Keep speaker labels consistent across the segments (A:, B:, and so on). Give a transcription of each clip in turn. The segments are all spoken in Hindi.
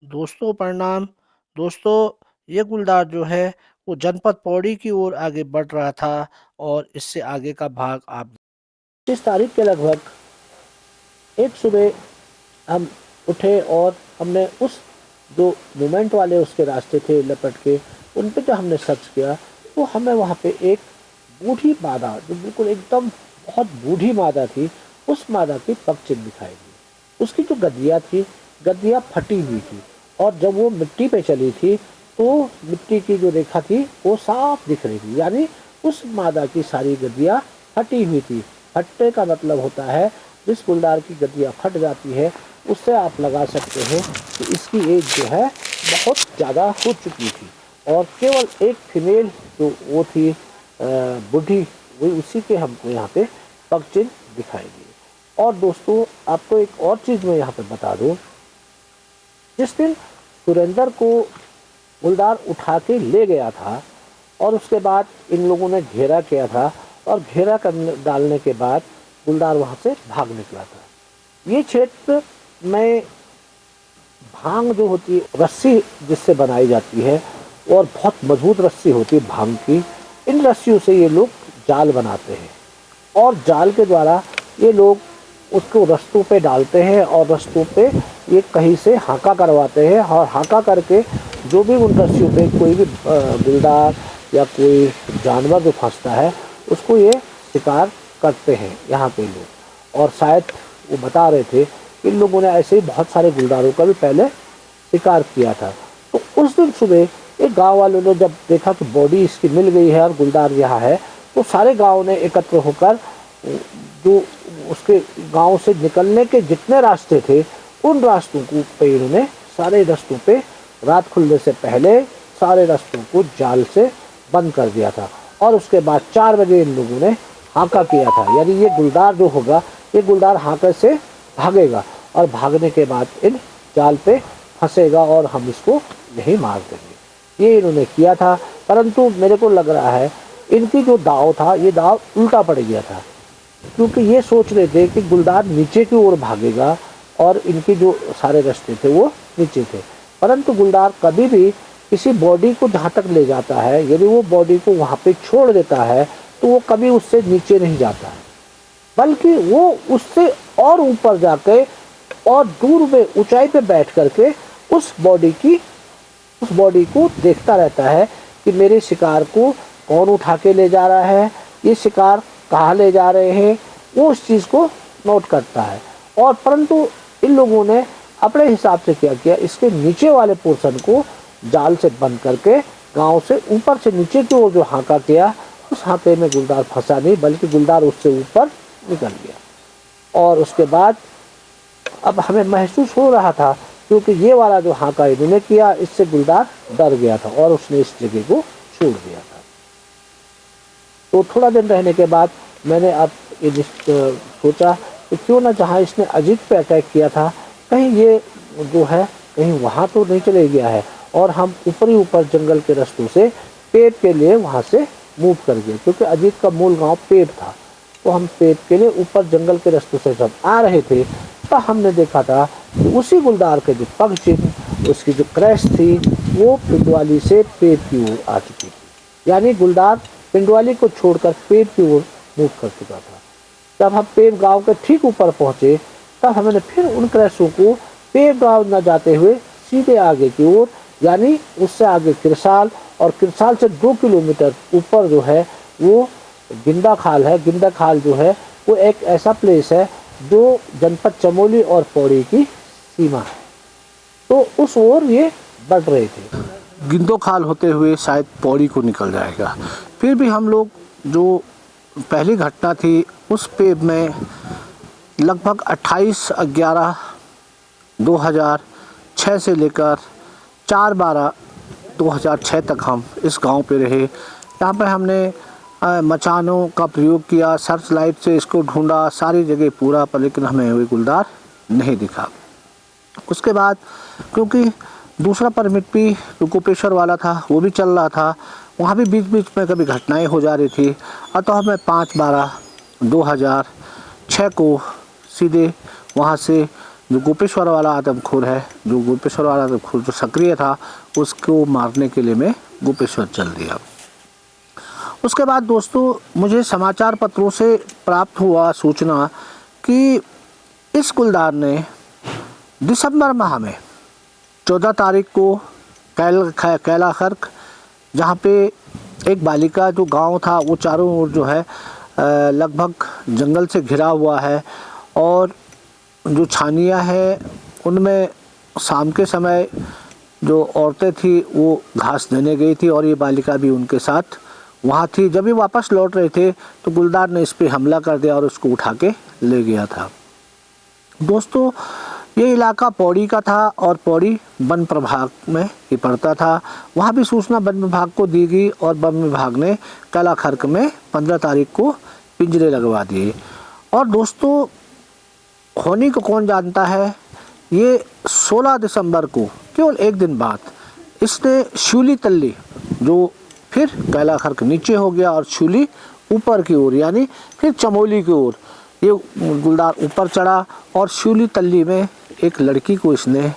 A: दोस्तों प्रणाम। दोस्तों, ये गुलदार जो है वो जनपद पौड़ी की ओर आगे बढ़ रहा था और इससे आगे का भाग आप 25 तारीख के लगभग एक सुबह हम उठे और हमने उस जो मूवमेंट वाले उसके रास्ते थे लपट के उन पे जो हमने सर्च किया तो हमें वहाँ पे एक बूढ़ी मादा जो बिल्कुल एकदम बहुत बूढ़ी मादा थी, उस मादा की पगचिन्ह दिखाई दी। उसकी जो गद्दियाँ थी, गद्दियाँ फटी हुई थी और जब वो मिट्टी पे चली थी तो मिट्टी की जो रेखा थी वो साफ दिख रही थी, यानी उस मादा की सारी गद्दियाँ फटी हुई थी। फटने का मतलब होता है जिस गुलदार की गद्दियाँ फट जाती है उससे आप लगा सकते हैं कि इसकी एज जो है बहुत ज़्यादा हो चुकी थी और केवल एक फीमेल जो वो थी बूढ़ी, वही उसी के हमको यहाँ पे पगचिन्ह दिखाई दिए। और दोस्तों, आपको एक और चीज़ मैं यहाँ पे बता दूँ, जिस दिन सुरेंद्र को गुलदार उठा के ले गया था और उसके बाद इन लोगों ने घेरा किया था और घेरा करने डालने के बाद गुलदार वहाँ से भाग निकला था। ये क्षेत्र में भांग जो होती है, रस्सी जिससे बनाई जाती है और बहुत मजबूत रस्सी होती है भांग की, इन रस्सियों से ये लोग जाल बनाते हैं और जाल के द्वारा ये लोग उसको रस्तों पे डालते हैं और रस्तों पे ये कहीं से हाका करवाते हैं और हाका करके जो भी उन रस्सियों पे कोई भी गुलदार या कोई जानवर जो फंसता है उसको ये शिकार करते हैं यहाँ पे लोग। और शायद वो बता रहे थे इन लोगों ने ऐसे ही बहुत सारे गुलदारों का भी पहले शिकार किया था। तो उस दिन सुबह एक गांव वालों ने जब देखा कि बॉडी इसकी मिल गई है और गुलदार यहाँ है, तो सारे गांव ने एकत्र होकर जो उसके गांव से निकलने के जितने रास्ते थे उन रास्तों को पे इन्होंने सारे रास्तों पे रात खुलने से पहले सारे रास्तों को जाल से बंद कर दिया था। और उसके बाद 4 बजे इन लोगों ने हाका किया था, यानी ये गुलदार जो होगा ये गुलदार हाके से भागेगा और भागने के बाद इन जाल पे फंसेगा और हम इसको यहीं मार देंगे। ये इन्होंने किया था, परंतु मेरे को लग रहा है इनकी जो दाव था ये दाव उल्टा पड़ गया था, क्योंकि ये सोच रहे थे कि गुलदार नीचे की ओर भागेगा और इनके जो सारे रास्ते थे वो नीचे थे। परंतु गुलदार कभी भी किसी बॉडी को जहाँ तक ले जाता है, यदि वो बॉडी को वहाँ पे छोड़ देता है तो वो कभी उससे नीचे नहीं जाता है, बल्कि वो उससे और ऊपर जाके और दूर में ऊंचाई पे बैठ करके उस बॉडी को देखता रहता है कि मेरे शिकार को कौन उठा के ले जा रहा है, ये शिकार कहाँ ले जा रहे हैं, वो उस चीज़ को नोट करता है। और परंतु इन लोगों ने अपने हिसाब से क्या किया, इसके नीचे वाले पोर्शन को जाल से बंद करके गांव से ऊपर से नीचे की ओर जो हाका किया, उस हाके में गुलदार फंसा नहीं बल्कि गुलदार उससे ऊपर निकल गया। और उसके बाद अब हमें महसूस हो रहा था, क्योंकि ये वाला जो हाका इन्होंने किया इससे गुलदार डर गया था और उसने इस जगह को छोड़ दिया था। तो थोड़ा दिन रहने के बाद मैंने अब ये सोचा कि क्यों ना जहाँ इसने अजीत पे अटैक किया था कहीं ये जो है कहीं वहाँ तो नहीं चले गया है, और हम ऊपर जंगल के रास्तों से पेप के लिए वहाँ से मूव कर गए, क्योंकि अजीत का मूल गांव पेप था। तो हम पेप के लिए ऊपर जंगल के रास्तों से जब आ रहे थे तो हमने देखा था कि उसी गुलदार के जो पगचिन्ह, उसकी जो क्रैश थी वो पिंडवाली से पेप की ओर आ चुकी थी, यानी गुलदार पिंडवाली को छोड़कर पेप की ओर मूव कर चुका था। जब हम पेप गांव के ठीक ऊपर पहुंचे तब हमने फिर उन क्रैशों को पेप गांव न जाते हुए सीधे आगे की ओर, यानी उससे आगे किरसाल, और किरसाल से 2 किलोमीटर ऊपर जो है वो गिंदा खाल है। गिंदा खाल जो है वो एक ऐसा प्लेस है जो जनपद चमोली और पौड़ी की सीमा है, तो उस ओर ये बढ़ रहे थे।
B: गिंदो खाल होते हुए शायद पौड़ी को निकल जाएगा। फिर भी हम लोग जो पहली घटना थी उस पे में लगभग 28/11/2006 से लेकर 4/12/2006 तक हम इस गांव पे रहे। यहाँ पे हमने मचानों का प्रयोग किया, सर्च लाइट से इसको ढूंढा सारी जगह पूरा, पर लेकिन हमें वही गुलदार नहीं दिखा। उसके बाद क्योंकि दूसरा परमिट भी जो कोपेश्वर वाला था वो भी चल रहा था, वहाँ भी बीच बीच में कभी घटनाएं हो जा रही थी, अतः हमें 5/12/2006 को सीधे वहाँ से जो गोपेश्वर वाला आदमखोर है, जो गोपेश्वर वाला आदमखोर जो सक्रिय था, उसको मारने के लिए मैं गोपेश्वर चल दिया। उसके बाद दोस्तों मुझे समाचार पत्रों से प्राप्त हुआ सूचना कि इस गुलदार ने दिसंबर माह में 14 तारीख को कैला खर्क, जहाँ पे एक बालिका जो गांव था वो चारों ओर जो है लगभग जंगल से घिरा हुआ है, और जो छानियाँ है उनमें शाम के समय जो औरतें थी वो घास देने गई थी, और ये बालिका भी उनके साथ वहाँ थी। जब ये वापस लौट रहे थे तो गुलदार ने इस पे हमला कर दिया और उसको उठा के ले गया था। दोस्तों ये इलाका पौड़ी का था और पौड़ी वन प्रभाग में ही पड़ता था। वहाँ भी सूचना वन विभाग को दी गई और वन विभाग ने कैला खर्क में 15 तारीख को पिंजरे लगवा दिए। और दोस्तों होनी को कौन जानता है, ये 16 दिसंबर को केवल एक दिन बाद इसने शूली तल्ली, जो फिर कैला खर्क नीचे हो गया और शूली ऊपर की ओर, यानी फिर चमोली की ओर ये गुलदार ऊपर चढ़ा, और शूली तल्ली में एक लड़की को इसने,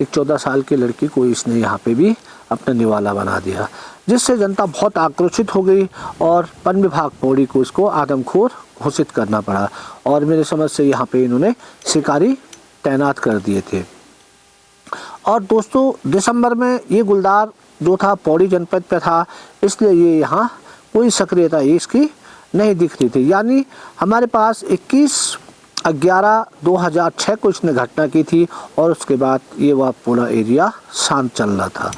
B: एक 14 साल की लड़की को इसने यहाँ पे भी अपना निवाला बना दिया, जिससे जनता बहुत आक्रोशित हो गई और वन विभाग पौड़ी को इसको आदमखोर घोषित करना पड़ा। और मेरे समझ से यहाँ पे इन्होंने शिकारी तैनात कर दिए थे। और दोस्तों दिसंबर में ये गुलदार जो था पौड़ी जनपद पे था, इसलिए ये यहाँ कोई सक्रियता इसकी नहीं दिख रही थी। यानी हमारे पास 21/11/2006 को इसने घटना की थी, और उसके बाद ये वह पूरा एरिया शांत चल रहा था।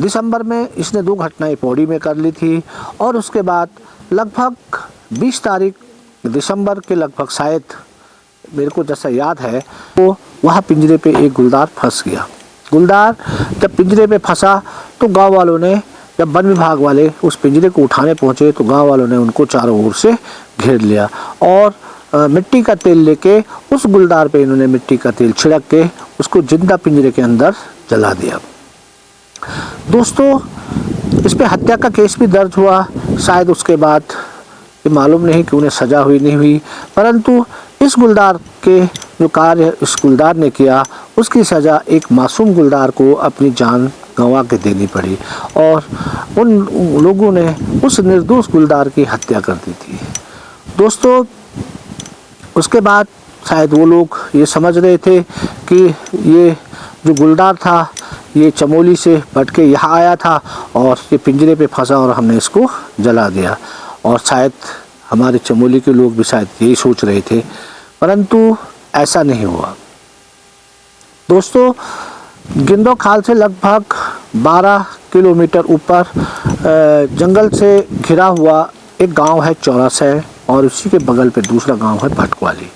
B: दिसंबर में इसने 2 घटनाएं पौड़ी में कर ली थी, और उसके बाद लगभग 20 तारीख दिसंबर के लगभग, शायद मेरे को जैसा याद है, तो वहाँ पिंजरे पे एक गुलदार फंस गया। गुलदार जब पिंजरे पे फंसा तो गांव वालों ने, जब वन विभाग वाले उस पिंजरे को उठाने पहुँचे तो गांव वालों ने उनको चारों ओर से घेर लिया, और मिट्टी का तेल लेके उस गुलदार पे इन्होंने मिट्टी का तेल छिड़क के उसको जिंदा पिंजरे के अंदर जला दिया। दोस्तों इस पे हत्या का केस भी दर्ज हुआ। शायद उसके बाद ये मालूम नहीं कि उन्हें सजा हुई नहीं हुई, परंतु इस गुलदार के जो कार्य इस गुलदार ने किया, उसकी सज़ा एक मासूम गुलदार को अपनी जान गंवा के देनी पड़ी, और उन लोगों ने उस निर्दोष गुलदार की हत्या कर दी थी। दोस्तों उसके बाद शायद वो लोग ये समझ रहे थे कि ये जो गुलदार था ये चमोली से भटक के यहाँ आया था और ये पिंजरे पे फंसा और हमने इसको जला दिया, और शायद हमारे चमोली के लोग भी शायद यही सोच रहे थे, परंतु ऐसा नहीं हुआ। दोस्तों गिंदो खाल से लगभग 12 किलोमीटर ऊपर जंगल से घिरा हुआ एक गांव है चौरासै, और उसी के बगल पे दूसरा गांव है भटकवाली,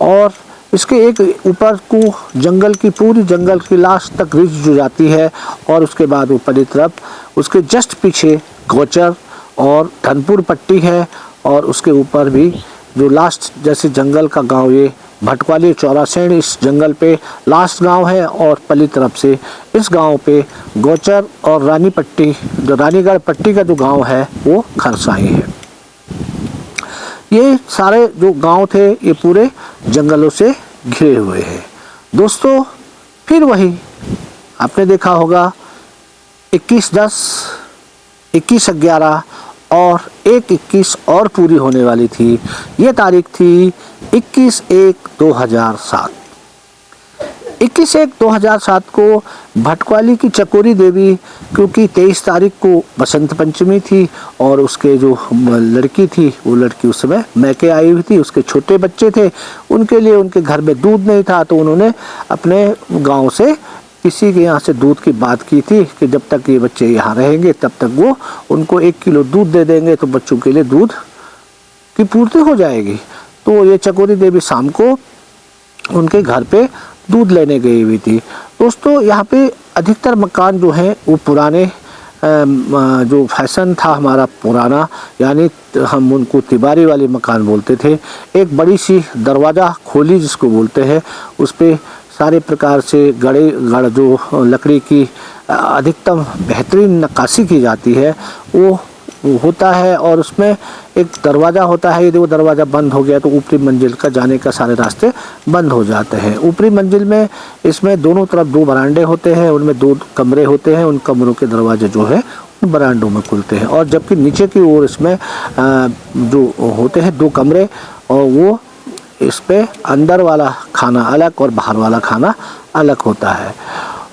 B: और इसके एक ऊपर को जंगल की पूरी जंगल की लास्ट तक रिज जो जाती है, और उसके बाद ऊपर की तरफ उसके जस्ट पीछे गोचर और धनपुर पट्टी है, और उसके ऊपर भी जो लास्ट जैसे जंगल का गांव ये भटकवाली चौरासैन इस जंगल पे लास्ट गांव है, और पली तरफ से इस गांव पे गोचर और रानी पट्टी जो रानीगढ़ पट्टी का जो गांव है वो खरसाई है। ये सारे जो गांव थे ये पूरे जंगलों से घिरे हुए हैं। दोस्तों फिर वही आपने देखा होगा 21/10, 21/11 और 1/21 और पूरी होने वाली थी। ये तारीख थी 21/1/2007। 21/1/2007 को भटकवाली की चकोरी देवी, क्योंकि 23 तारीख को बसंत पंचमी थी और उसके जो लड़की थी वो लड़की उस समय मैके आई हुई थी, उसके छोटे बच्चे थे, उनके लिए उनके घर में दूध नहीं था, तो उन्होंने अपने गांव से किसी के यहाँ से दूध की बात की थी कि जब तक ये बच्चे यहाँ रहेंगे तब तक वो उनको 1 किलो दूध दे देंगे तो बच्चों के लिए दूध की पूर्ति हो जाएगी। तो ये चकोरी देवी शाम को उनके घर पे दूध लेने गई हुई थी। दोस्तों यहाँ पे अधिकतर मकान जो हैं वो पुराने जो फैशन था हमारा पुराना, यानी हम उनको तिबारी वाले मकान बोलते थे। एक बड़ी सी दरवाज़ा खोली जिसको बोलते हैं, उस पर सारे प्रकार से गढ़ जो लकड़ी की अधिकतम बेहतरीन नक्काशी की जाती है वो होता है और उसमें एक दरवाज़ा होता है। यदि वो दरवाज़ा बंद हो गया तो ऊपरी मंजिल का जाने का सारे रास्ते बंद हो जाते हैं। ऊपरी मंजिल में इसमें दोनों तरफ 2 बरामदे होते हैं, उनमें 2 कमरे होते हैं। उन कमरों के दरवाजे जो है उन बरामदों में खुलते हैं। और जबकि नीचे की ओर इसमें जो होते हैं 2 कमरे, और वो इस पे अंदर वाला खाना अलग और बाहर वाला खाना अलग होता है।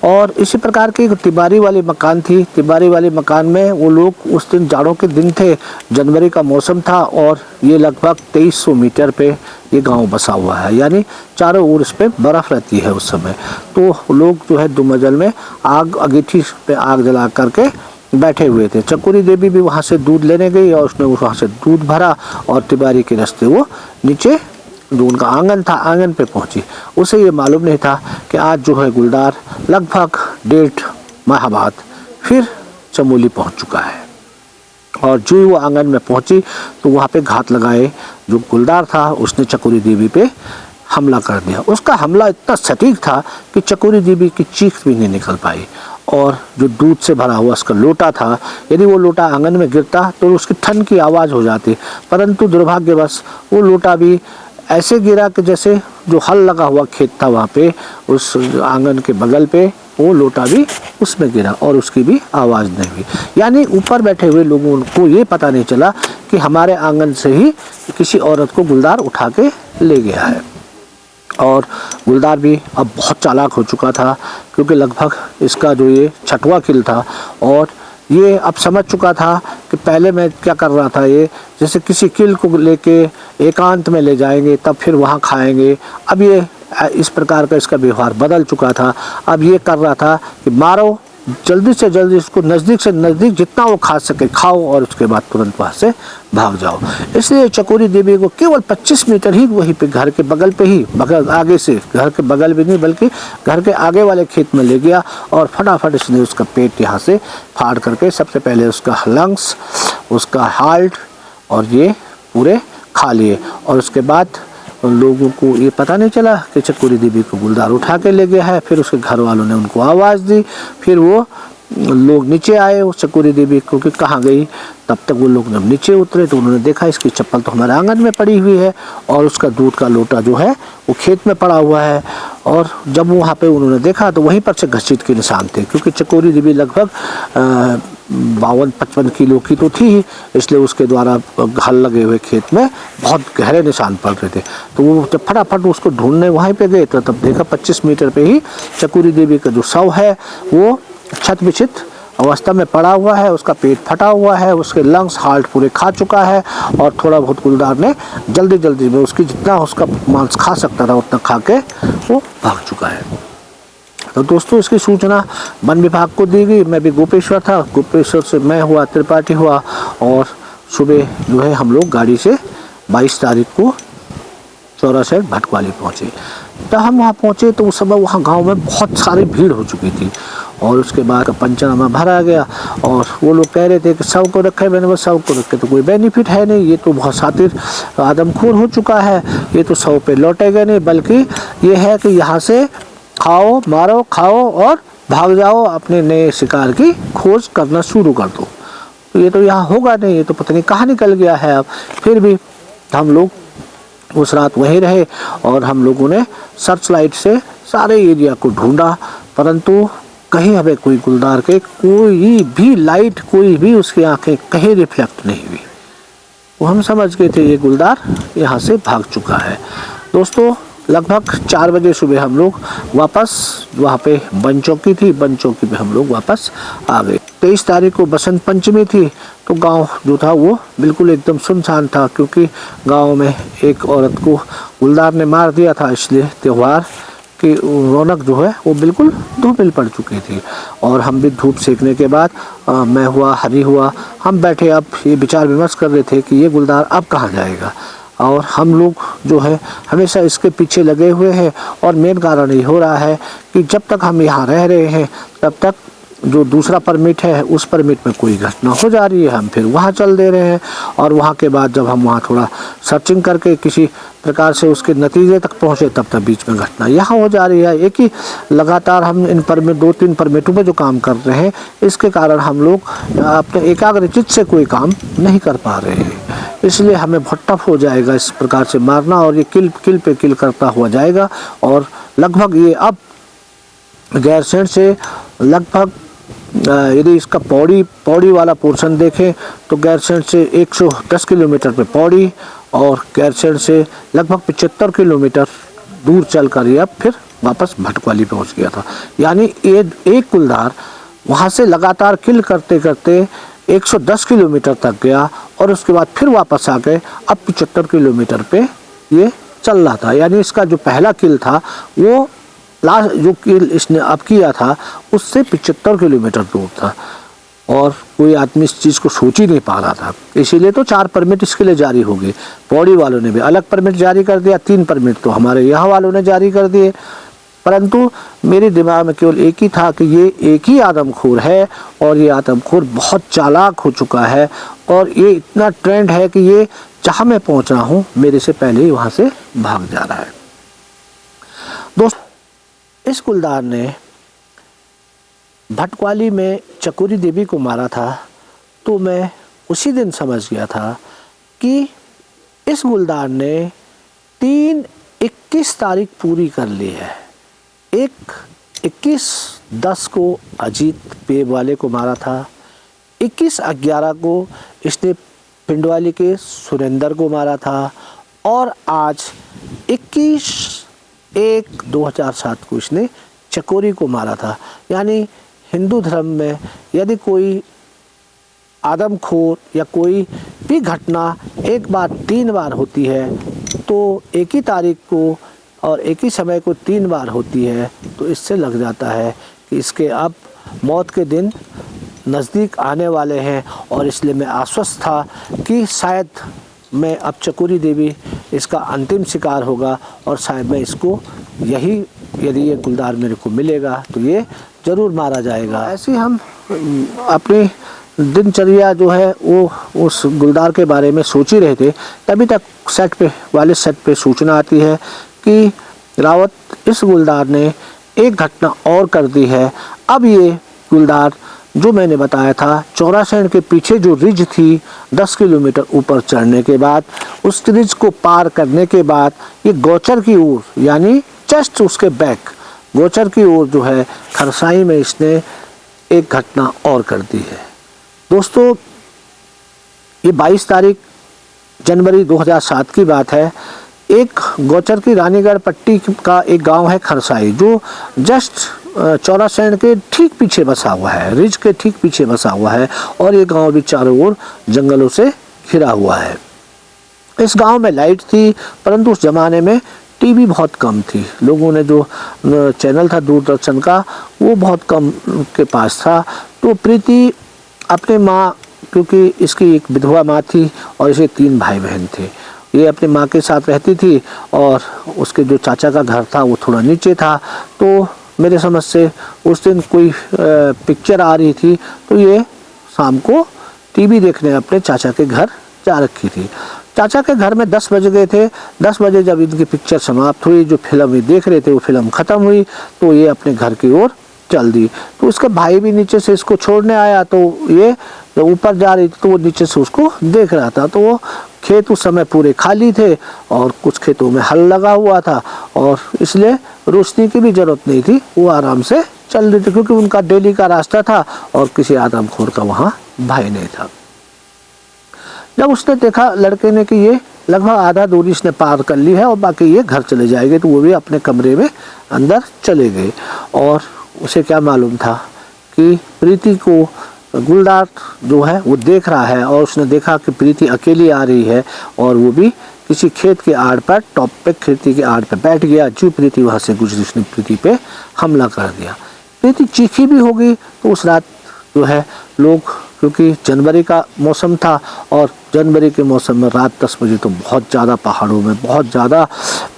B: और इसी प्रकार की एक तिबारी वाली मकान थी। तिबारी वाली मकान में वो लोग, उस दिन जाड़ों के दिन थे, जनवरी का मौसम था, और ये लगभग 2300 मीटर पे ये गांव बसा हुआ है, यानी चारों ओर इस पे बर्फ़ रहती है उस समय। तो लोग जो है दुमजल में अगेठी पे आग जला करके बैठे हुए थे। चकोरी देवी भी वहाँ से दूध लेने गई और उसने वहाँ से दूध भरा और तिबारी के रास्ते वो नीचे जो उनका आंगन था, आंगन पे पहुंची। उसे ये मालूम नहीं था कि आज जो है गुलदार लगभग 1.5 माह बाद फिर चमोली पहुंच चुका है। और जो ही वो आंगन में पहुंची तो वहाँ पे घात लगाए जो गुलदार था, उसने चकोरी देवी पे हमला कर दिया। उसका हमला इतना सटीक था कि चकोरी देवी की चीख भी नहीं निकल पाई। और जो दूध से भरा हुआ उसका लोटा था, यदि वो लोटा आंगन में गिरता तो उसकी ठन की आवाज़ हो जाती, परंतु दुर्भाग्यवश वो लोटा भी ऐसे गिरा कि जैसे जो हल लगा हुआ खेत था वहाँ पे, उस आंगन के बगल पे वो लोटा भी उसमें गिरा और उसकी भी आवाज़ नहीं हुई। यानी ऊपर बैठे हुए लोगों को ये पता नहीं चला कि हमारे आंगन से ही किसी औरत को गुलदार उठा के ले गया है। और गुलदार भी अब बहुत चालाक हो चुका था, क्योंकि लगभग इसका जो ये 6वां किल था, और ये अब समझ चुका था कि पहले मैं क्या कर रहा था, ये जैसे किसी किल को लेके एकांत में ले जाएंगे तब फिर वहाँ खाएंगे। अब ये इस प्रकार का इसका व्यवहार बदल चुका था। अब ये कर रहा था कि मारो, जल्दी से जल्दी इसको नज़दीक से नज़दीक जितना वो खा सके खाओ, और उसके बाद तुरंत वहाँ से भाग जाओ। इसलिए चकोरी देवी को केवल 25 मीटर ही वहीं पे घर के बगल पे ही, बगल आगे से, घर के बगल भी नहीं बल्कि घर के आगे वाले खेत में ले गया और फटाफट इसने उसका पेट यहाँ से फाड़ करके सबसे पहले उसका लंग्स, उसका हार्ट और ये पूरे खा लिए। और उसके बाद उन लोगों को ये पता नहीं चला कि चकोरी देवी को गुलदार उठा के ले गया है। फिर उसके घर वालों ने उनको आवाज़ दी, फिर वो लोग नीचे आए उस चकोरी देवी को कि कहाँ गई। तब तक वो लोग जब नीचे उतरे तो उन्होंने देखा इसकी चप्पल तो हमारे आंगन में पड़ी हुई है और उसका दूध का लोटा जो है वो खेत में पड़ा हुआ है। और जब वहाँ पे उन्होंने देखा तो वहीं पर से घसीट के निशान थे, क्योंकि चकोरी देवी लगभग 52-55 किलो की तो थी ही, इसलिए उसके द्वारा हल लगे हुए खेत में बहुत गहरे निशान पड़ रहे थे। तो वो जब फटाफट उसको ढूंढने वहीं पे गए तो तब देखा 25 मीटर पे ही चकोरी देवी का जो शव है वो छत विचित अवस्था में पड़ा हुआ है, उसका पेट फटा हुआ है, उसके लंग्स हार्ट पूरे खा चुका है और थोड़ा बहुत गुलदार ने जल्दी जल्दी में उसकी जितना उसका मांस खा सकता था उतना खा के वो भाग चुका है। तो दोस्तों इसकी सूचना वन विभाग को दी गई। मैं भी गोपेश्वर था, गोपेश्वर से मैं हुआ त्रिपाठी हुआ और सुबह जो है हम लोग गाड़ी से 22 तारीख को चौरासे भटकवाली पहुँचे। जब हम वहाँ पहुँचे तो उस समय वहाँ गांव में बहुत सारी भीड़ हो चुकी थी और उसके बाद पंचनामा भरा गया और वो लोग कह रहे थे कि शव को रखे। मैंने बोला शव को रख के तो कोई बेनिफिट है नहीं, ये तो बहुत सातिर आदमखोर हो चुका है, ये तो शव पे लौटेगा नहीं, बल्कि ये है कि यहाँ से खाओ, मारो, खाओ और भाग जाओ, अपने नए शिकार की खोज करना शुरू कर दो। तो ये तो यहाँ होगा नहीं, ये तो पता नहीं कहाँ निकल गया है। अब फिर भी हम लोग उस रात वहीं रहे और हम लोगों ने सर्च लाइट से सारे एरिया को ढूंढा, परंतु कहीं हमें कोई गुलदार के कोई भी लाइट, कोई भी उसकी आंखें कहीं रिफ्लेक्ट नहीं हुई। वो हम समझ गए थे ये गुलदार यहाँ से भाग चुका है। दोस्तों लगभग 4 बजे सुबह हम लोग वापस वहाँ पे बन चौकी थी, बन चौकी पे हम लोग वापस आ गए। 23 तारीख को बसंत पंचमी थी तो गांव जो था वो बिल्कुल एकदम सुनसान था, क्योंकि गांव में एक औरत को गुलदार ने मार दिया था, इसलिए त्यौहार की रौनक जो है वो बिल्कुल धूमिल पड़ चुकी थी। और हम भी धूप सेकने के बाद मैं हुआ, हरी हुआ, हम बैठे अब ये विचार विमर्श कर रहे थे कि ये गुलदार अब कहाँ जाएगा। और हम लोग जो है हमेशा इसके पीछे लगे हुए हैं और मेन कारण ये हो रहा है कि जब तक हम यहाँ रह रहे हैं तब तक जो दूसरा परमिट है उस परमिट में कोई घटना हो जा रही है, हम फिर वहाँ चल दे रहे हैं। और वहाँ के बाद जब हम वहाँ थोड़ा सर्चिंग करके किसी प्रकार से उसके नतीजे तक पहुँचे तब तक बीच में घटना यहाँ हो जा रही है। एक ही लगातार हम इन परमिट 2-3 परमिटों में जो काम कर रहे हैं, इसके कारण हम लोग अपने एकाग्रचित्त से कोई काम नहीं कर पा रहे हैं। इसलिए हमें बहुत टफ हो जाएगा इस प्रकार से मारना, और ये किल पे किल करता हुआ जाएगा। और लगभग ये अब गैरसैंण से लगभग यदि इसका पौड़ी वाला पोर्शन देखें तो गैरसैंण से 110 किलोमीटर पे पौड़ी, और गैरसैंण से लगभग 75 किलोमीटर दूर चलकर ये अब फिर वापस भटक्वाली पहुंच गया था। यानी एक कुलदार वहाँ से लगातार किल करते करते 110 किलोमीटर तक गया, और उसके बाद फिर वापस आ गए। अब 75 किलोमीटर पे ये चल रहा था। यानी इसका जो पहला किल था वो लास्ट जो किल इसने अब किया था उससे 75 किलोमीटर दूर था, और कोई आदमी इस चीज़ को सोच ही नहीं पा रहा था। इसीलिए तो 4 परमिट इसके लिए जारी हो गए। पौड़ी वालों ने भी अलग परमिट जारी कर दिया, 3 परमिट तो हमारे यहाँ वालों ने जारी कर दिए। परंतु मेरे दिमाग में केवल एक ही था कि ये एक ही आदमखोर है, और ये आदमखोर बहुत चालाक हो चुका है, और ये इतना ट्रेंड है कि ये जहाँ मैं पहुँच रहा हूँ मेरे से पहले ही वहाँ से भाग जा रहा है। दोस्त, इस कुलदार ने भटक्वाली में चकोरी देवी को मारा था, तो मैं उसी दिन समझ गया था कि इस गुलदार ने 21 तारीख पूरी कर ली है। 21/10 को अजीत पेब वाले को मारा था, 21/11 को इसने पिंडवाली के सुरेंद्र को मारा था, और आज 21/1/2007 को इसने चकोरी को मारा था। यानी हिंदू धर्म में यदि कोई आदमखोर या कोई भी घटना एक बार 3 बार होती है, तो एक ही तारीख को और एक ही समय को 3 बार होती है, तो इससे लग जाता है कि इसके अब मौत के दिन नज़दीक आने वाले हैं। और इसलिए मैं आश्वस्त था कि शायद मैं अब चकोरी देवी इसका अंतिम शिकार होगा, और शायद मैं इसको यही यदि ये गुलदार मेरे को मिलेगा तो ये ज़रूर मारा जाएगा। ऐसे हम अपनी दिनचर्या जो है वो उस गुलदार के बारे में सोच ही रहे थे, तभी तक वाले सेट पे सूचना आती है कि रावत इस गुलदार ने एक घटना और कर दी है। अब ये गुलदार जो मैंने बताया था, चौरासैंण के पीछे जो रिज थी 10 किलोमीटर ऊपर चढ़ने के बाद, उस रिज को पार करने के बाद ये गौचर की ओर, यानी जस्ट उसके बैक गोचर की ओर जो है खरसाई में इसने एक घटना और कर दी है। दोस्तों, ये 22 तारीख जनवरी 2007 की बात है। एक गोचर की रानीगढ़ पट्टी का एक गांव है खरसाई, जो जस्ट चौरासैंण के ठीक पीछे बसा हुआ है, रिज के ठीक पीछे बसा हुआ है, और ये गांव भी चारों ओर जंगलों से घिरा हुआ है। इस गांव में लाइट थी, परंतु उस ज़माने में टीवी बहुत कम थी। लोगों ने जो चैनल था दूरदर्शन का वो बहुत कम के पास था। तो प्रीति अपने माँ, क्योंकि इसकी एक विधवा माँ थी और इसे 3 भाई बहन थे, ये अपनी माँ के साथ रहती थी, और उसके जो चाचा का घर था वो थोड़ा नीचे था। तो मेरे समझ से उस दिन कोई पिक्चर आ रही थी, तो ये शाम को टीवी देखने अपने चाचा के घर जा रखी थी। चाचा के घर में 10 बज गए थे। 10 बजे जब इनकी पिक्चर समाप्त हुई, जो फिल्म ये देख रहे थे वो फिल्म ख़त्म हुई, तो ये अपने घर की ओर चल दी। तो उसका भाई भी नीचे से इसको छोड़ने आया, तो ये ऊपर जा रही थी तो वो नीचे से उसको देख रहा था। तो वो खेत उस समय पूरे खाली थे और कुछ खेतों में हल लगा हुआ था, और इसलिए रोशनी की भी ज़रूरत नहीं थी, वो आराम से चल रही थी, क्योंकि उनका डेली का रास्ता था और किसी आदमखोर का वहाँ भाई नहीं था। जब उसने देखा लड़के ने कि ये लगभग आधा दूरी इसने पार कर ली है और बाकी ये घर चले जाएंगे, तो वो भी अपने कमरे में अंदर चले गए। और उसे क्या मालूम था कि प्रीति को गुलदार जो है वो देख रहा है, और उसने देखा कि प्रीति अकेली आ रही है, और वो भी किसी खेत के आड़ पर टॉप पे खेती के आड़ पे बैठ गया। जो प्रीति वहाँ से गुजरी, उसने प्रीति पे हमला कर दिया। प्रीति चीखी भी होगी। तो उस रात जो है लोग, क्योंकि जनवरी का मौसम था और जनवरी के मौसम में रात 10 बजे तो बहुत ज़्यादा पहाड़ों में बहुत ज़्यादा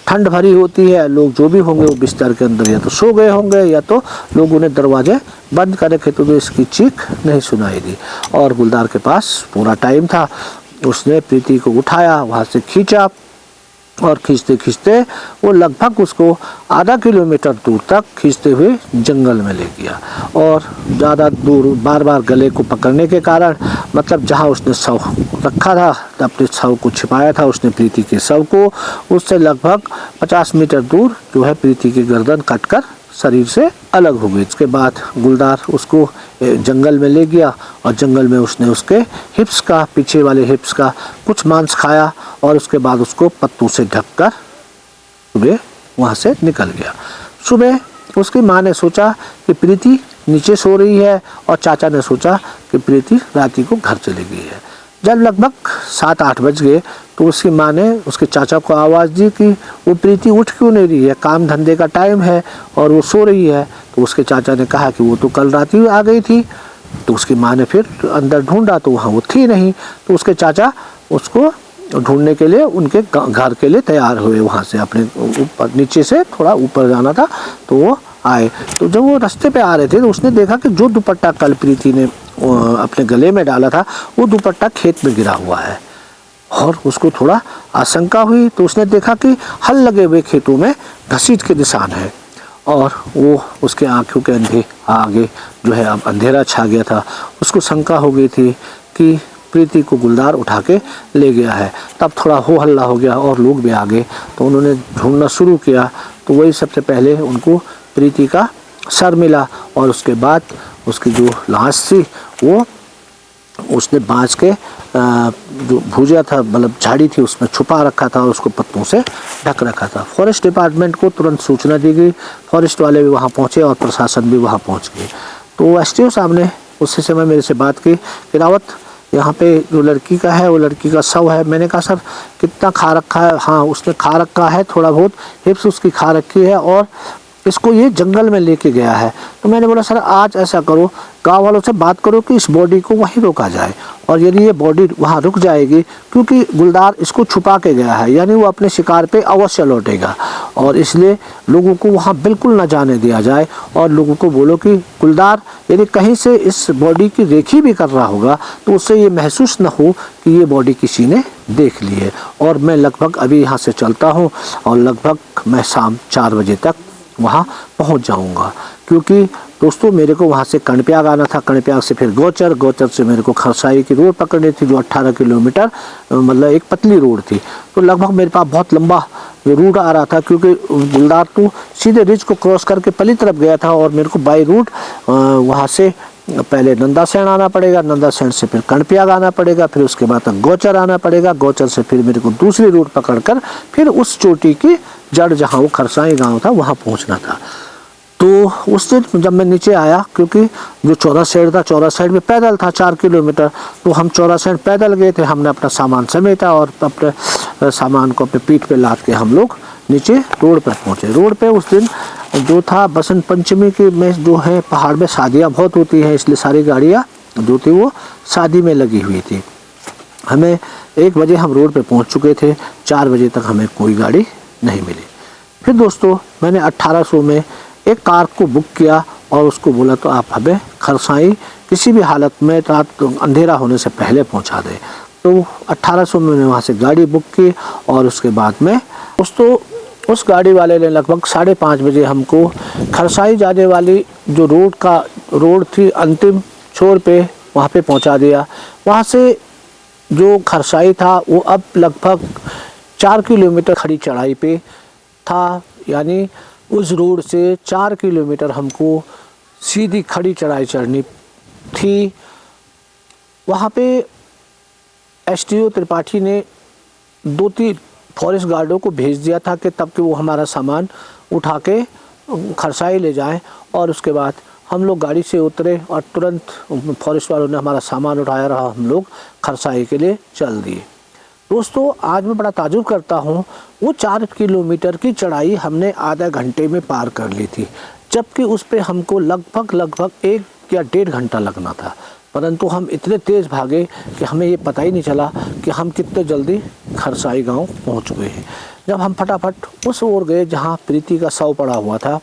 B: ठंड भरी होती है, लोग जो भी होंगे वो बिस्तर के अंदर या तो सो गए होंगे या तो लोगों ने दरवाजे बंद कर रखे, तो इसकी चीख नहीं सुनाई दी। और गुलदार के पास पूरा टाइम था, उसने प्रीति को उठाया, वहाँ से खींचा और खींचते खींचते वो लगभग उसको आधा किलोमीटर दूर तक खींचते हुए जंगल में ले गया। और ज़्यादा दूर बार बार गले को पकड़ने के कारण, मतलब जहाँ उसने शव रखा था, अपने शव को छिपाया था उसने, प्रीति के शव को, उससे लगभग 50 मीटर दूर जो है प्रीति की गर्दन कटकर शरीर से अलग हो गई। इसके बाद गुलदार उसको जंगल में ले गया और जंगल में उसने उसके हिप्स का, पीछे वाले हिप्स का कुछ मांस खाया और उसके बाद उसको पत्तों से ढककर सुबह वहाँ से निकल गया। सुबह उसकी माँ ने सोचा कि प्रीति नीचे सो रही है और चाचा ने सोचा कि प्रीति रात को घर चली गई है। जब लगभग 7-8 बज गए तो उसकी माँ ने उसके चाचा को आवाज़ दी कि वो प्रीति उठ क्यों नहीं रही है, काम धंधे का टाइम है और वो सो रही है। तो उसके चाचा ने कहा कि वो तो कल रात ही आ गई थी। तो उसकी माँ ने फिर अंदर ढूंढा तो वहाँ वो थी नहीं। तो उसके चाचा उसको ढूंढने के लिए उनके घर के लिए तैयार हुए, वहाँ से अपने ऊपर, नीचे से थोड़ा ऊपर जाना था तो वो आए। तो जब वो रास्ते पे आ रहे थे तो उसने देखा कि जो दुपट्टा कल प्रीति ने अपने गले में डाला था वो दुपट्टा खेत में गिरा हुआ है और उसको थोड़ा आशंका हुई। तो उसने देखा कि हल लगे हुए खेतों में घसीट के निशान है और वो उसके आंखों के आगे जो है अब अंधेरा छा गया था। उसको शंका हो गई थी कि प्रीति को गुलदार उठा के ले गया है। तब थोड़ा हो हल्ला हो गया और लोग भी आ गए, तो उन्होंने ढूंढना शुरू किया। तो वही सबसे पहले उनको प्रीति का सर मिला और उसके बाद उसकी जो लाश थी वो उसने बांस के जो भूजा था, मतलब झाड़ी थी, उसमें छुपा रखा था और उसको पत्तों से ढक रखा था। फॉरेस्ट डिपार्टमेंट को तुरंत सूचना दी गई, फॉरेस्ट वाले भी वहाँ पहुँचे और प्रशासन भी वहाँ पहुँच गए। तो एसटीओ साहब ने उसी समय मेरे से बात की कि रावत, यहाँ पे जो लड़की का है वो लड़की का शव है। मैंने कहा सर कितना खा रखा है? हाँ उसने खा रखा है, थोड़ा बहुत हिप्स उसकी खा रखी है और इसको ये जंगल में लेके गया है। तो मैंने बोला सर आज ऐसा करो, गांव वालों से बात करो कि इस बॉडी को वहीं रोका जाए, और यदि ये बॉडी वहाँ रुक जाएगी, क्योंकि गुलदार इसको छुपा के गया है, यानी वो अपने शिकार पे अवश्य लौटेगा, और इसलिए लोगों को वहाँ बिल्कुल न जाने दिया जाए। और लोगों को बोलो कि गुलदार यदि कहीं से इस बॉडी की रेखी भी कर रहा होगा तो उससे ये महसूस न हो कि ये बॉडी किसी ने देख ली है। और मैं लगभग अभी यहाँ से चलता हूँ और लगभग मैं शाम 4 बजे तक वहाँ पहुँच जाऊँगा, क्योंकि दोस्तों मेरे को वहाँ से कणप्याग आना था, कणप्याग से फिर गौचर, गौचर से मेरे को खरसाई की रोड पकड़नी थी जो 18 किलोमीटर मतलब एक पतली रोड थी। तो लगभग मेरे पास बहुत लंबा रूट आ रहा था, क्योंकि गुलदार तो सीधे रिज को क्रॉस करके पली तरफ गया था और मेरे को बाई रूट वहाँ से पहले नंदासैण आना पड़ेगा, नंदासैण से फिर कणप्याग आना पड़ेगा, फिर उसके बाद गौचर आना पड़ेगा, गौचर से फिर मेरे को दूसरी रूट पकड़कर फिर उस चोटी की जड़ जहाँ वो खरसाई गांव था वहाँ पहुँचना था। तो उस दिन जब मैं नीचे आया, क्योंकि जो चौरा साइड था, चौरा साइड में पैदल था 4 किलोमीटर, तो हम चौरा साइड पैदल गए थे। हमने अपना सामान समेटा और अपने सामान को अपने पीठ पे लाद के हम लोग नीचे रोड पर पहुँचे। रोड पे उस दिन जो था बसंत पंचमी के में जो है पहाड़ में शादियाँ बहुत होती हैं, इसलिए सारी गाड़ियाँ जो थी वो शादी में लगी हुई थी। हमें 1 बजे हम रोड पे पहुँच चुके थे, 4 बजे तक हमें कोई गाड़ी नहीं मिली। फिर दोस्तों मैंने 1800 में एक कार को बुक किया और उसको बोला तो आप हमें खरसाई किसी भी हालत में रात अंधेरा होने से पहले पहुंचा दें। तो 1800 में मैंने वहाँ से गाड़ी बुक की और उसके बाद में दोस्तों उस गाड़ी वाले ने लगभग 5:30 बजे हमको खरसाई जाने वाली जो रोड थी अंतिम छोर पे वहाँ पे पहुँचा दिया। वहाँ से जो खरसाई था वो अब लगभग 4 किलोमीटर खड़ी चढ़ाई पे था, यानी उस रोड से 4 किलोमीटर हमको सीधी खड़ी चढ़ाई चढ़नी थी। वहाँ पे एसटीओ त्रिपाठी ने 2-3 फॉरेस्ट गार्डों को भेज दिया था कि तब कि वो हमारा सामान उठा के खरसाई ले जाएं, और उसके बाद हम लोग गाड़ी से उतरे और तुरंत फॉरेस्ट वालों ने हमारा सामान उठाया रहा, हम लोग खरसाई के लिए चल दिए। दोस्तों आज मैं बड़ा ताजुब करता हूँ, वो 4 किलोमीटर की चढ़ाई हमने आधा घंटे में पार कर ली थी, जबकि उस पर हमको लगभग 1 या 1.5 घंटा लगना था। परंतु हम इतने तेज़ भागे कि हमें ये पता ही नहीं चला कि हम कितने जल्दी खरसाई गांव पहुंच चुके हैं। जब हम फटाफट उस ओर गए जहां प्रीति का शव पड़ा हुआ था,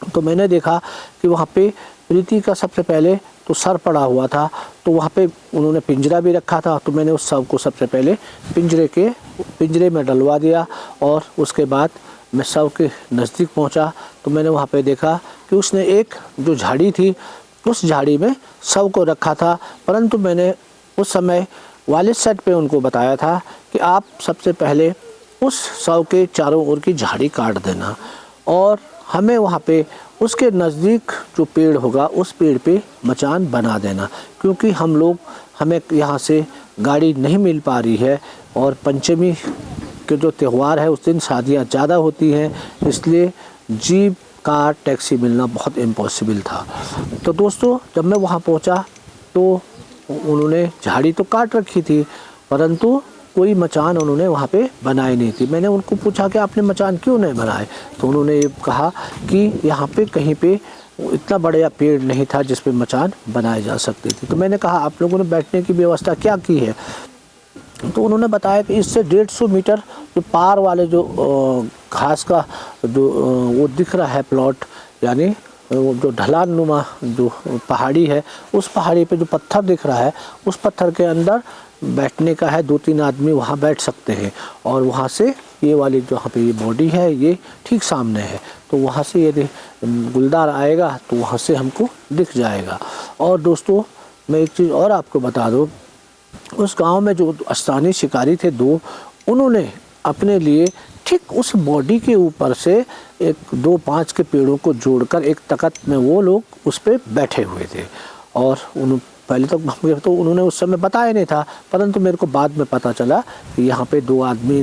B: तो मैंने देखा कि वहाँ पे प्रीति का सबसे पहले तो सर पड़ा हुआ था, तो वहाँ पे उन्होंने पिंजरा भी रखा था। तो मैंने उस शव को सबसे पहले पिंजरे में डलवा दिया और उसके बाद मैं शव के नज़दीक पहुँचा तो मैंने वहाँ पे देखा कि उसने एक जो झाड़ी थी उस झाड़ी में शव को रखा था। परंतु मैंने उस समय वालिद साहब पे उनको बताया था कि आप सबसे पहले उस शव के चारों ओर की झाड़ी काट देना और हमें वहाँ पे उसके नज़दीक जो पेड़ होगा उस पेड़ पे मचान बना देना, क्योंकि हमें यहाँ से गाड़ी नहीं मिल पा रही है और पंचमी के जो त्यौहार है उस दिन शादियाँ ज़्यादा होती हैं, इसलिए जीप कार टैक्सी मिलना बहुत इम्पॉसिबल था। तो दोस्तों जब मैं वहाँ पहुँचा तो उन्होंने झाड़ी तो काट रखी थी, परंतु कोई मचान उन्होंने वहाँ पे बनाई नहीं थी। मैंने उनको पूछा कि आपने मचान क्यों नहीं बनाए, तो उन्होंने ये कहा कि यहाँ पे कहीं पे इतना बड़ा पेड़ नहीं था जिस पे मचान बनाए जा सकते थे। तो मैंने कहा आप लोगों ने बैठने की व्यवस्था क्या की है, तो उन्होंने बताया कि इससे 150 मीटर जो पार वाले जो घास का जो वो दिख रहा है प्लॉट, यानी जो ढलान नुमा जो पहाड़ी है उस पहाड़ी पे जो पत्थर दिख रहा है उस पत्थर के अंदर बैठने का है, 2-3 आदमी वहाँ बैठ सकते हैं और वहाँ से ये वाली जो यहाँ पे ये बॉडी है ये ठीक सामने है, तो वहाँ से यदि गुलदार आएगा तो वहाँ से हमको दिख जाएगा। और दोस्तों मैं एक चीज़ और आपको बता दूँ, उस गांव में जो स्थानीय शिकारी थे 2, उन्होंने अपने लिए ठीक उस बॉडी के ऊपर से 2-5 के पेड़ों को जोड़कर एक तख्त में वो लोग उस पर बैठे हुए थे। और पहले तो उन्होंने उस समय बताया नहीं था, परंतु मेरे को बाद में पता चला कि यहाँ पे 2 आदमी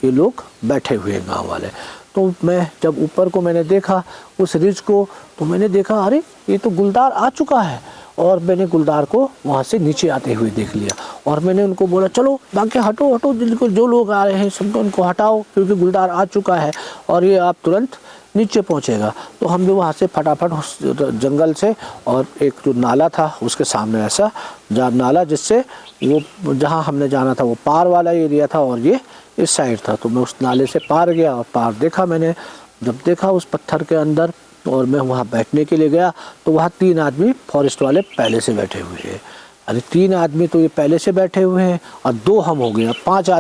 B: ये लोग बैठे हुए हैं गाँव वाले। तो मैं जब ऊपर को मैंने देखा उस रिज को, तो मैंने देखा अरे ये तो गुलदार आ चुका है, और मैंने गुलदार को वहाँ से नीचे आते हुए देख लिया और मैंने उनको बोला चलो बाकी हटो जिनको जो लोग आ रहे हैं सबको उनको हटाओ, क्योंकि गुलदार आ चुका है और ये आप तुरंत नीचे पहुँचेगा। तो हम भी वहाँ से फटाफट उस जंगल से, और एक जो नाला था उसके सामने ऐसा नाला जिससे वो जहाँ हमने जाना था वो पार वाला एरिया था और ये इस साइड था, तो मैं उस नाले से पार गया और पार देखा मैंने। जब देखा उस पत्थर के अंदर और मैं वहाँ बैठने के लिए गया तो वहाँ 3 आदमी फॉरेस्ट वाले पहले से बैठे हुए हैं। अरे 3 आदमी तो ये पहले से बैठे हुए हैं और 2 हम हो गए, 5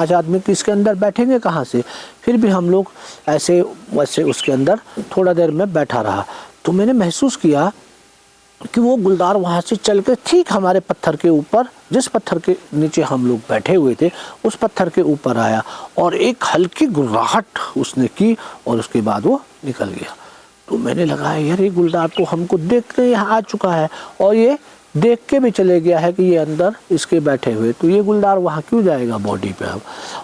B: आदमी किसके अंदर बैठेंगे कहाँ से। फिर भी हम लोग ऐसे वैसे उसके अंदर थोड़ा देर में बैठा रहा, तो मैंने महसूस किया कि वो गुलदार वहाँ से चल के ठीक हमारे पत्थर के ऊपर, जिस पत्थर के नीचे हम लोग बैठे हुए थे उस पत्थर के ऊपर आया और एक हल्की गुर्राहट उसने की और उसके बाद वो निकल गया। तो मैंने लगा यार ये गुलदार तो हमको देखते यहाँ आ चुका है और ये देख के भी चले गया है कि ये अंदर इसके बैठे हुए, तो ये गुलदार वहाँ क्यों जाएगा बॉडी पे अब।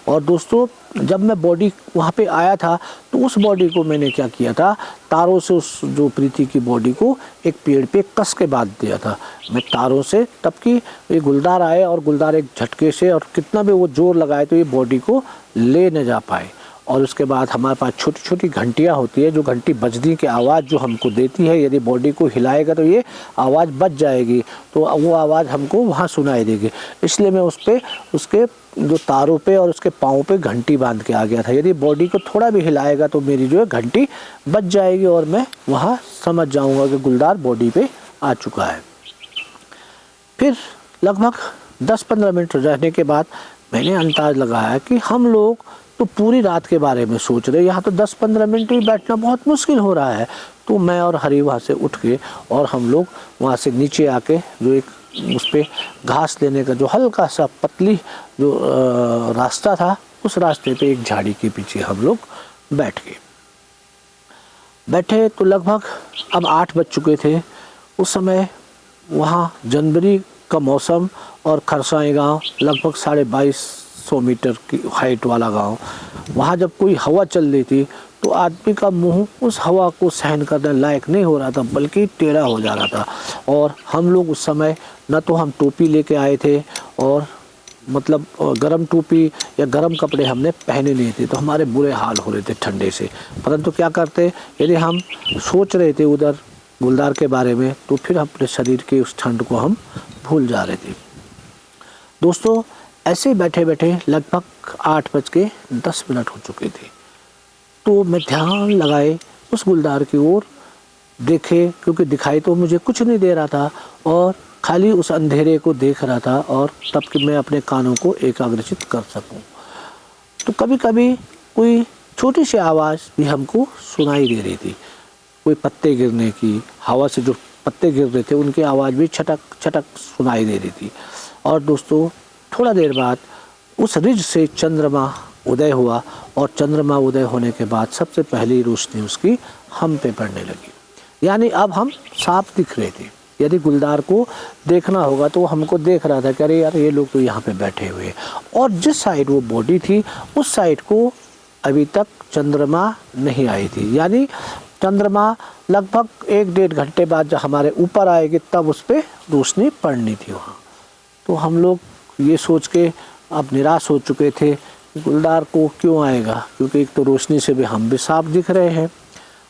B: और दोस्तों जब मैं बॉडी वहाँ पे आया था तो उस बॉडी को मैंने क्या किया था, तारों से उस जो प्रीति की बॉडी को एक पेड़ पे कस के बांध दिया था मैं तारों से, तब कि ये गुलदार आए और गुलदार एक झटके से और कितना भी वो जोर लगाए तो ये बॉडी को ले न जा पाए। और उसके बाद हमारे पास छोटी छोटी घंटियाँ होती है, जो घंटी बजने की आवाज़ जो हमको देती है, यदि बॉडी को हिलाएगा तो ये आवाज़ बज जाएगी, तो वो आवाज़ हमको वहाँ सुनाई देगी। इसलिए मैं उसके जो तारों पे और उसके पाँव पे घंटी बांध के आ गया था, यदि बॉडी को थोड़ा भी हिलाएगा तो मेरी जो है घंटी बज जाएगी और मैं वहाँ समझ जाऊँगा कि गुलदार बॉडी पे आ चुका है। फिर लगभग 10-15 मिनट रहने के बाद मैंने अंदाज़ लगाया कि हम लोग तो पूरी रात के बारे में सोच रहे, यहाँ तो 10-15 मिनट भी बैठना बहुत मुश्किल हो रहा है। तो मैं और हरी वहाँ से उठ के और हम लोग वहाँ से नीचे आके जो एक उस पर घास लेने का जो हल्का सा पतली जो रास्ता था, उस रास्ते पे एक झाड़ी के पीछे हम लोग बैठे। तो लगभग अब 8 बज चुके थे। उस समय वहाँ जनवरी का मौसम और खरसाई गांव लगभग 2250 मीटर की हाइट वाला गांव, वहाँ जब कोई हवा चल रही थी तो आदमी का मुंह उस हवा को सहन करने लायक नहीं हो रहा था, बल्कि टेढ़ा हो जा रहा था। और हम लोग उस समय न तो हम टोपी लेके आए थे और मतलब गरम टोपी या गरम कपड़े हमने पहने नहीं थे, तो हमारे बुरे हाल हो रहे थे ठंडे से। परंतु क्या करते, यदि हम सोच रहे थे उधर गुलदार के बारे में तो फिर अपने शरीर के उस ठंड को हम भूल जा रहे थे। दोस्तों ऐसे बैठे बैठे लगभग 8:10 हो चुके थे। तो मैं ध्यान लगाए उस गुलदार की ओर देखे, क्योंकि दिखाई तो मुझे कुछ नहीं दे रहा था और खाली उस अंधेरे को देख रहा था, और तब कि मैं अपने कानों को एकाग्रचित कर सकूं। तो कभी कभी कोई छोटी सी आवाज़ भी हमको सुनाई दे रही थी, कोई पत्ते गिरने की, हवा से जो पत्ते गिर रहे थे उनकी आवाज़ भी छटक छटक सुनाई दे रही थी। और दोस्तों, थोड़ा देर बाद उस रिज से चंद्रमा उदय हुआ, और चंद्रमा उदय होने के बाद सबसे पहली रोशनी उसकी हम पे पड़ने लगी। यानी अब हम साफ दिख रहे थे। यदि गुलदार को देखना होगा तो हमको देख रहा था कि अरे यार, ये लोग तो यहाँ पे बैठे हुए हैं। और जिस साइड वो बॉडी थी उस साइड को अभी तक चंद्रमा नहीं आई थी। यानी चंद्रमा लगभग 1-1.5 घंटे बाद जब हमारे ऊपर आएगी तब उस पर रोशनी पड़नी थी वहाँ। तो हम लोग ये सोच के अब निराश हो चुके थे, गुलदार को क्यों आएगा, क्योंकि एक तो रोशनी से भी हम भी साफ दिख रहे हैं।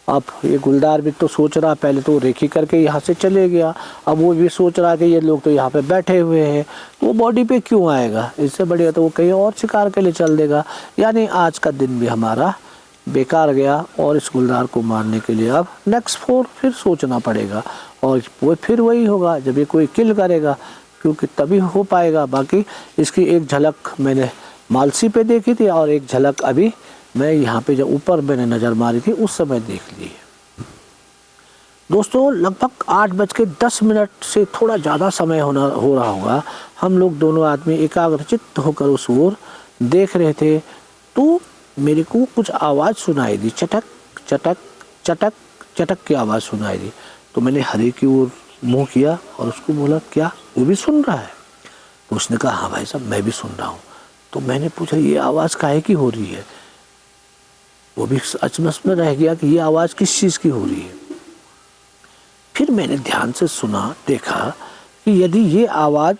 B: अब ये गुलदार भी तो सोच रहा, पहले तो रेखी करके यहाँ से चले गया, अब वो भी सोच रहा कि ये लोग तो यहाँ पे बैठे हुए हैं, तो वो बॉडी पे क्यों आएगा, इससे बढ़िया तो वो कहीं और शिकार के लिए चल देगा। यानी आज का दिन भी हमारा बेकार गया, और इस गुलदार को मारने के लिए अब नेक्स्ट 4 फिर सोचना पड़ेगा, और वो फिर वही होगा जब ये कोई किल करेगा, क्योंकि तभी हो पाएगा। बाकी इसकी एक झलक मैंने मालसी पे देखी थी, और एक झलक अभी मैं यहाँ पे जब ऊपर मैंने नज़र मारी थी उस समय देख ली है। दोस्तों, लगभग 8:10 से थोड़ा ज़्यादा समय हो रहा होगा, हम लोग दोनों आदमी एकाग्रचित्त होकर उस ओर देख रहे थे। तो मेरे को कुछ आवाज़ सुनाई दी, चटक चटक चटक चटक की आवाज़ सुनाई दी। तो मैंने हरी की ओर मुँह किया और उसको बोला, क्या वो भी सुन रहा है? तो उसने कहा, हाँ भाई साहब, मैं भी सुन रहा हूँ। तो मैंने पूछा, ये आवाज़ काहे की हो रही है? वो भी अचमस में रह गया कि ये आवाज़ किस चीज़ की हो रही है। फिर मैंने ध्यान से सुना, देखा कि यदि ये आवाज़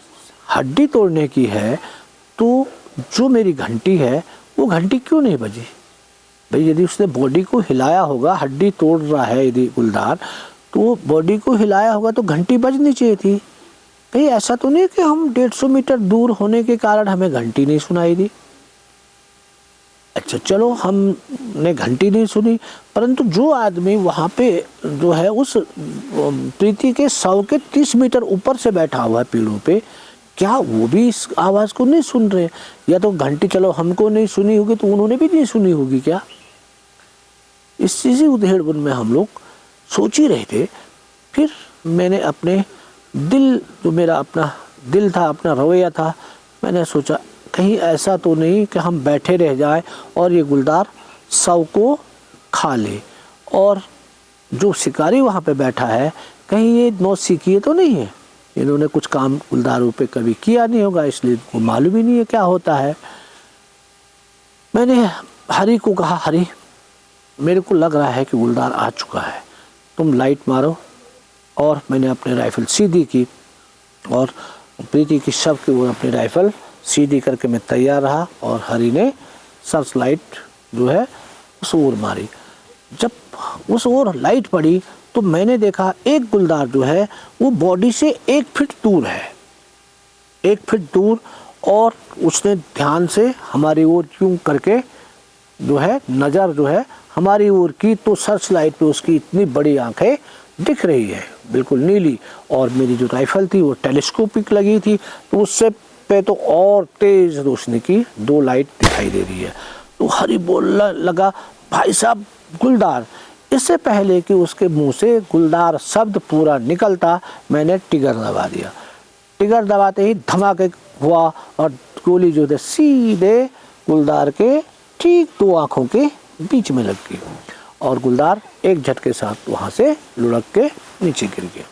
B: हड्डी तोड़ने की है तो जो मेरी घंटी है वो घंटी क्यों नहीं बजी? भाई, यदि उसने बॉडी को हिलाया होगा, हड्डी तोड़ रहा है यदि गुलदार, तो बॉडी को हिलाया होगा तो घंटी बजनी चाहिए थी। कहीं ऐसा तो नहीं कि हम 150 मीटर दूर होने के कारण हमें घंटी नहीं सुनाई दी? अच्छा चलो, हमने घंटी नहीं सुनी, परंतु जो आदमी वहाँ पे जो है उस प्रीति के 100 के 30 मीटर ऊपर से बैठा हुआ है पेड़ों पे, क्या वो भी इस आवाज़ को नहीं सुन रहे? या तो घंटी चलो हमको नहीं सुनी होगी तो उन्होंने भी नहीं सुनी होगी क्या? इस चीज़ उधेड़बुन में हम लोग सोच ही रहे थे। फिर मैंने अपने दिल, जो मेरा अपना दिल था, अपना रवैया था, मैंने सोचा कहीं ऐसा तो नहीं कि हम बैठे रह जाए और ये गुलदार 100 को खा ले, और जो शिकारी वहाँ पे बैठा है कहीं ये नौसिखिए तो नहीं है, इन्होंने कुछ काम गुलदारों पे कभी किया नहीं होगा, इसलिए इनको मालूम ही नहीं है क्या होता है। मैंने हरी को कहा, हरी, मेरे को लग रहा है कि गुलदार आ चुका है, तुम लाइट मारो। और मैंने अपनी राइफ़ल सीधी की और प्रीति की शव की ओर अपनी राइफ़ल सीधी करके मैं तैयार रहा, और हरी ने सर्च लाइट जो है उस ओर मारी। जब उस ओर लाइट पड़ी तो मैंने देखा एक गुलदार जो है वो बॉडी से 1 फीट दूर है, 1 फीट दूर, और उसने ध्यान से हमारी ओर यूं करके जो है नज़र जो है हमारी ओर की, तो सर्च लाइट पे उसकी इतनी बड़ी आंखें दिख रही है, बिल्कुल नीली, और मेरी जो राइफ़ल थी वो टेलीस्कोपिक लगी थी, तो उससे पे तो और तेज़ रोशनी की 2 लाइट दिखाई दे रही है। तो हरी बोलने लगा, भाई साहब गुलदार। इससे पहले कि उसके मुंह से गुलदार शब्द पूरा निकलता, मैंने टिगर दबा दिया। टिगर दबाते ही धमाके हुआ और गोली जो है सीधे गुलदार के ठीक 2 आँखों के बीच में लग गई, और गुलदार एक झटके साथ वहाँ से लुढ़क के नीचे गिर गया।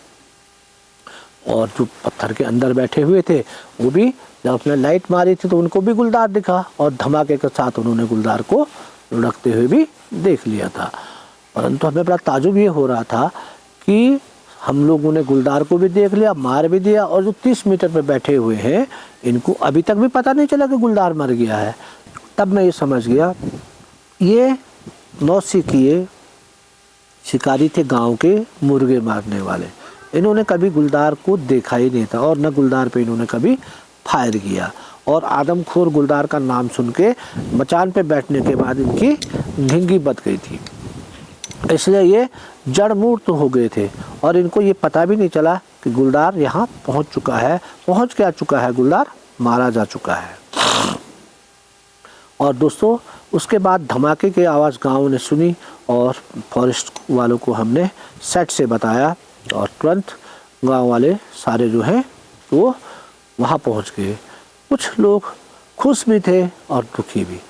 B: और जो पत्थर के अंदर बैठे हुए थे वो भी जब अपने लाइट मारी थी तो उनको भी गुलदार दिखा, और धमाके के साथ उन्होंने गुलदार को लुढ़कते हुए भी देख लिया था। परंतु हमें बड़ा ताजुब ये हो रहा था कि हम लोगों ने गुलदार को भी देख लिया, मार भी दिया, और जो 30 मीटर पे बैठे हुए हैं इनको अभी तक भी पता नहीं चला कि गुलदार मर गया है। तब मैं ये समझ गया, ये नौसिखिए शिकारी थे, गांव के मुर्गे मारने वाले। इन्होंने कभी गुलदार को देखा ही नहीं था, और न गुलदार पे इन्होंने कभी फायर किया, और आदमखोर गुलदार का नाम सुन के मचान पे बैठने के बाद इनकी घिंगी बच गई थी, इसलिए ये जड़मूर्त हो गए थे और इनको ये पता भी नहीं चला कि गुलदार यहाँ पहुँच चुका है। पहुँच क्या चुका है? गुलदार मारा जा चुका है। और दोस्तों उसके बाद धमाके की आवाज़ गांव ने सुनी और फॉरेस्ट वालों को हमने सेट से बताया और तुरंत गांव वाले सारे जो हैं वो वहाँ पहुँच गए। कुछ लोग खुश भी थे और दुखी भी।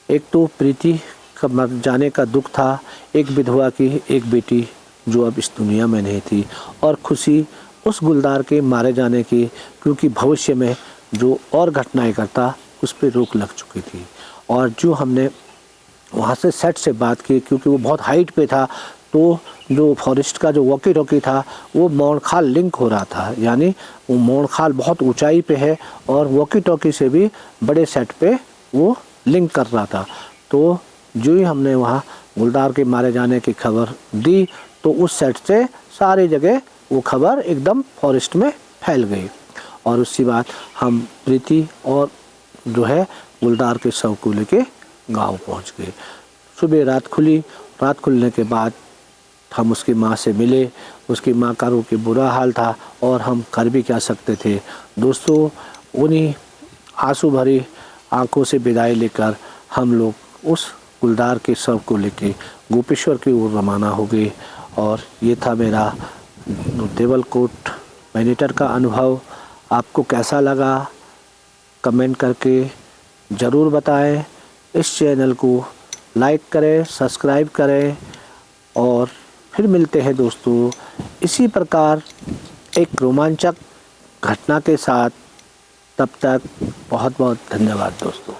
B: एक तो प्रीति का मर जाने का दुख था, एक विधवा की एक बेटी जो अब इस दुनिया में नहीं थी, और खुशी उस गुलदार के मारे जाने की, क्योंकि भविष्य में जो और घटनाएं करता उस पर रोक लग चुकी थी। और जो हमने वहाँ से सेट से बात की, क्योंकि वो बहुत हाइट पे था, तो जो फॉरेस्ट का जो वॉकी टॉकी था वो मोड़खाल लिंक हो रहा था, यानी वो मोड़खाल बहुत ऊंचाई पे है और वॉकी टॉकी से भी बड़े सेट पे वो लिंक कर रहा था। तो जो ही हमने वहाँ गुलदार के मारे जाने की खबर दी तो उस सेट से सारी जगह वो खबर एकदम फॉरेस्ट में फैल गई और उसी बात हम प्रीति और जो है गुलदार के शव को लेके गाँव पहुँच गए। सुबह रात खुली, रात खुलने के बाद हम उसकी माँ से मिले। उसकी माँ का रो के बुरा हाल था और हम कर भी क्या सकते थे। दोस्तों उन्हीं आंसू भरी आंखों से विदाई लेकर हम लोग उस गुलदार के शव को लेके गोपेश्वर की ओर रवाना हो गए। और ये था मेरा देवलकोट मैनीटर का अनुभव। आपको कैसा लगा कमेंट करके ज़रूर बताएं। इस चैनल को लाइक करें, सब्सक्राइब करें और फिर मिलते हैं दोस्तों इसी प्रकार एक रोमांचक घटना के साथ। तब तक बहुत बहुत धन्यवाद दोस्तों।